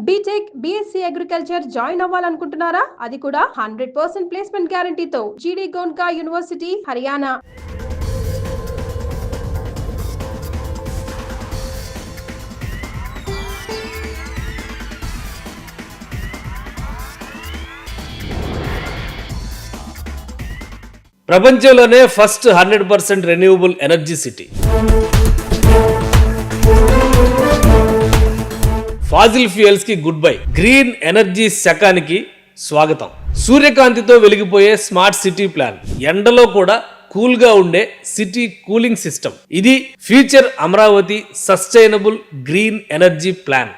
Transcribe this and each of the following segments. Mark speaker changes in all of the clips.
Speaker 1: BTech, BSc agriculture join అవ్వాలనుకుంటున్నారా? అది కూడా 100% ప్లేస్మెంట్ గ్యారంటీతో. జీడీ గోన్కా యూనివర్సిటీ, హర్యానా.
Speaker 2: ప్రపంచంలోనే first 100% renewable energy city. Fossil fuels కి గుడ్ బై. గ్రీన్ ఎనర్జీ శకానికి స్వాగతం. సూర్యకాంతితో వెలిగిపోయే స్మార్ట్ సిటీ ప్లాన్, ఎండలో కూడా కూల్ గా ఉండే సిటీ కూలింగ్ సిస్టమ్. ఇది future Amaravati sustainable green energy plan.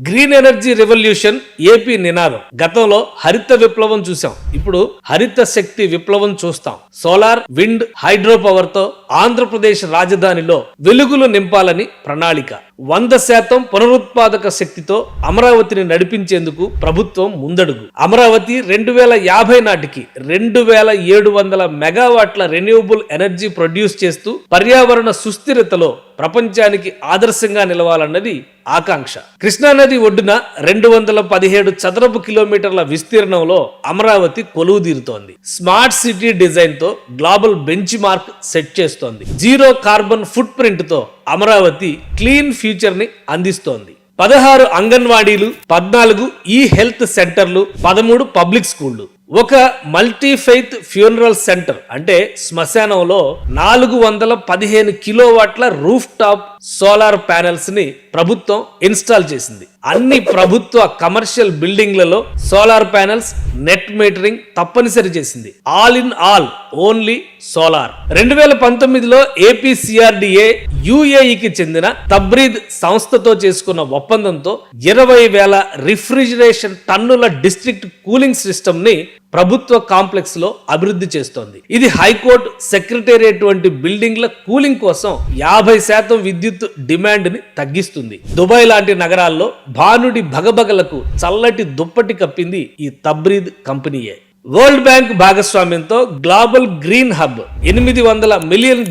Speaker 2: Green energy revolution AP నినాదం. గతంలో హరిత విప్లవం చూసాం, ఇప్పుడు హరిత శక్తి విప్లవం చూస్తాం. సోలార్, విండ్, హైడ్రో పవర్ తో ఆంధ్రప్రదేశ్ రాజధానిలో వెలుగులు నింపాలని ప్రణాళిక. 100% పునరుత్పాదక శక్తితో అమరావతిని నడిపించేందుకు ప్రభుత్వం ముందడుగు. అమరావతి 2050 నాటికి 2700 మెగావాట్ల రెన్యూవబుల్ ఎనర్జీ ప్రొడ్యూస్ చేస్తూ పర్యావరణ సుస్థిరతలో ప్రపంచానికి ఆదర్శంగా నిలవాలన్నది ఆకాంక్ష. కృష్ణానది ఒడ్డున 217 చదరపు కిలోమీటర్ల విస్తీర్ణంలో అమరావతి కొలువుదీరుతోంది. స్మార్ట్ సిటీ డిజైన్ తో గ్లోబల్ బెంచ్ మార్క్ సెట్ చేస్తోంది. జీరో కార్బన్ ఫుట్ ప్రింట్ తో అమరావతి క్లీన్ ఫ్యూచర్ ని అందిస్తోంది. 16 అంగన్వాడీలు, 14 ఈ హెల్త్ సెంటర్లు, 13 పబ్లిక్ స్కూళ్లు, ఒక మల్టీ ఫెయిత్ ఫ్యూనరల్ సెంటర్ అంటే శ్మశానంలో 415 కిలోవాట్ల రూఫ్ టాప్ సోలార్ ప్యానెల్స్ ని ప్రభుత్వం ఇన్స్టాల్ చేసింది. అన్ని ప్రభుత్వ కమర్షియల్ బిల్డింగ్లలో సోలార్ ప్యానెల్స్, నెట్ మీటరింగ్ తప్పనిసరి చేసింది. All in all only solar. 2019లో ఏపీ సిఆర్డిఏ యుఏఈకి చెందిన తబ్రీద్ సంస్థతో చేసుకున్న ఒప్పందంతో 20,000 రిఫ్రిజిరేషన్ టన్నుల డిస్ట్రిక్ట్ కూలింగ్ సిస్టమ్ ని ప్రభుత్వ కాంప్లెక్స్ లో అభివృద్ధి చేస్తోంది. ఇది హైకోర్టు, సెక్రటేరియట్ వంటి బిల్డింగ్ల కూలింగ్ కోసం 50% విద్యుత్ డిమాండ్ ని తగ్గిస్తుంది. దుబాయ్ లాంటి నగరాల్లో భానుడి భగభగలకు చల్లటి దుప్పటి కప్పింది ఈ తబ్రీద్ కంపెనీయే. వరల్డ్ బ్యాంక్ భాగస్వామ్యంతో global green hub $800 million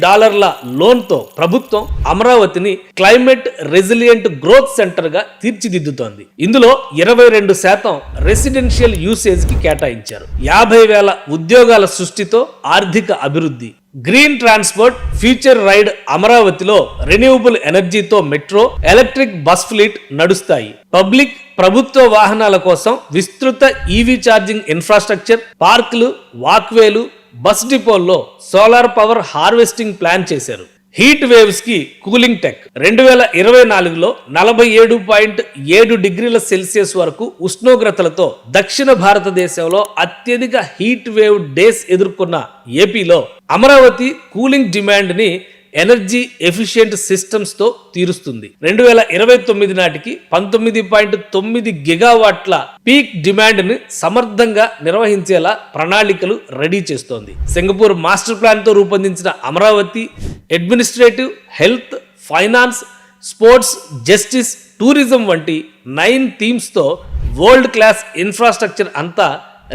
Speaker 2: loan తో ప్రభుత్వం అమరావతిని క్లైమేట్ రెసిలియంట్ గ్రోత్ సెంటర్ గా తీర్చిదిద్దుతోంది. ఇందులో 22% రెసిడెన్షియల్ యూసేజ్ కి కేటాయించారు. 50,000 ఉద్యోగాల సృష్టితో ఆర్థిక అభివృద్ధి. Green transport future ride. అమరావతిలో రెన్యూవబుల్ ఎనర్జీతో మెట్రో, ఎలక్ట్రిక్ బస్ ఫ్లీట్ నడుస్తాయి. పబ్లిక్, ప్రభుత్వ వాహనాల కోసం విస్తృత ఈవీ ఛార్జింగ్ ఇన్ఫ్రాస్ట్రక్చర్, పార్కులు, వాక్వేలు, బస్ డిపోల్లో సోలార్ పవర్ హార్వెస్టింగ్ ప్లాన్ చేశారు. హీట్ వేవ్స్ కి కూలింగ్ టెక్. 2024లో 47.7 డిగ్రీల సెల్సియస్ వరకు ఉష్ణోగ్రతలతో దక్షిణ భారతదేశంలో అత్యధిక హీట్ వేవ్ డేస్ ఎదుర్కొన్న ఏపీలో అమరావతి కూలింగ్ డిమాండ్ ని ఎనర్జీ ఎఫిషియెంట్ సిస్టమ్స్ తో తీరుస్తుంది. 2029 నాటికి 19.9 గిగావాట్ల పీక్ డిమాండ్ ని సమర్థంగా నిర్వహించేలా ప్రణాళికలు రెడీ చేస్తోంది. సింగపూర్ మాస్టర్ ప్లాన్ తో రూపొందించిన Amaravati administrative, health, finance, sports, justice, tourism వంటి 9 థీమ్స్ తో వరల్డ్ క్లాస్ ఇన్ఫ్రాస్ట్రక్చర్ అంతా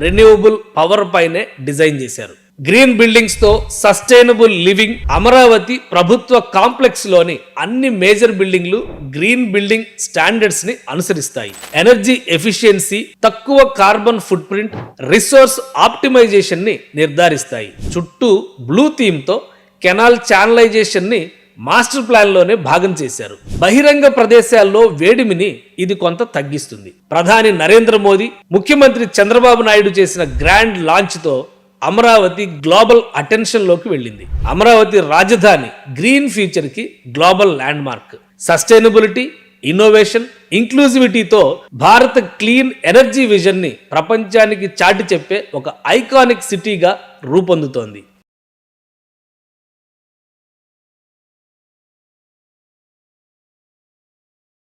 Speaker 2: రెన్యూవబుల్ పవర్ పైనే డిజైన్ చేశారు. గ్రీన్ బిల్డింగ్స్ తో సస్టైనబుల్ లివింగ్. అమరావతి ప్రభుత్వ కాంప్లెక్స్ లోని అన్ని మేజర్ బిల్డింగ్లు గ్రీన్ బిల్డింగ్ స్టాండర్డ్స్ ని అనుసరిస్తాయి. ఎనర్జీ ఎఫిషియన్సీ, తక్కువ carbon footprint, resource optimization ని నిర్ధారిస్తాయి. చుట్టూ బ్లూ థీమ్ తో కెనాల్ ఛానలైజేషన్ ని మాస్టర్ ప్లాన్ లోనే భాగం చేశారు. బహిరంగ ప్రదేశాల్లో వేడిమిని ఇది కొంత తగ్గిస్తుంది. ప్రధాని నరేంద్ర మోదీ, ముఖ్యమంత్రి చంద్రబాబు నాయుడు చేసిన గ్రాండ్ లాంచ్ తో అమరావతి గ్లోబల్ అటెన్షన్ లోకి వెళ్ళింది. అమరావతి రాజధాని గ్రీన్ ఫ్యూచర్ కి global landmark. Sustainability, innovation, ఇంక్లూజివిటీతో భారత క్లీన్ ఎనర్జీ విజన్ ని ప్రపంచానికి చాటి చెప్పే ఒక ఐకానిక్ సిటీగా రూపొందుతోంది.